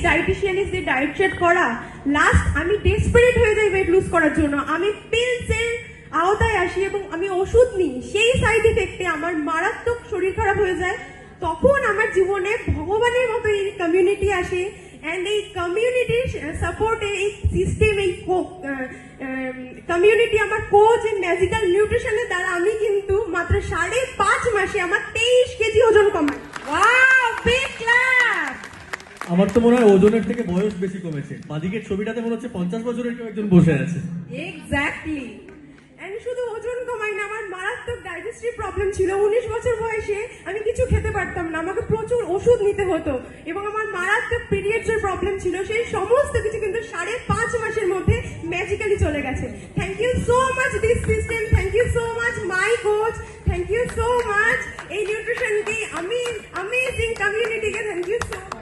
ডায়েটিশিয়ানিস্ট দিয়ে diet set করা, last আমি ডেসপারেট হয়ে যাই ওয়েট লুজ করার জন্য। আমি পিলসের আওতায় আসি এবং আমি ওষুধ নিই, সেই সাইড ইফেক্টে আমার মারাত্মক শরীর খারাপ হয়ে যায়। তখন আমার জীবনে ভগবানের মতো এই কমিউনিটি আসে, অ্যান্ড এই কমিউনিটির সাপোর্টে, এই সিস্টেম, এই কমিউনিটি, আমার কোচ এন্ড ম্যাজিক্যাল নিউট্রিশনের দ্বারা আমি কিন্তু মাত্র 5.5 মাসে আমার 23 কেজি ওজন কমাই। Wow, big clap. আমার তো মনে হয় ওজনের থেকে বয়স বেশি কমেছে। বাদিকের ছবিটাতে মনে হচ্ছে 50 বছরের কেউ একজন বসে আছে। এক্স্যাক্টলি। এন্ড শুধু ওজন কমাই না, আমার মারাত্মক ডাইজেস্টিভ প্রবলেম ছিল। 19 বছর বয়সে আমি কিছু খেতে পারতাম না, আমাকে প্রচুর ওষুধ নিতে হতো, এবং আমার মারাত্মক পিরিয়ডস এর প্রবলেম ছিল। সেই সমস্ত কিছু কিন্তু 5.5 মাসের মধ্যে ম্যাজিক্যালি চলে গেছে। Thank you so much this system, thank you so much my coach, thank you so much এই নিউট্রিশনকে, আমি অ্যামেজিং কমিউনিটিকে থ্যাংক ইউ সো মাচ।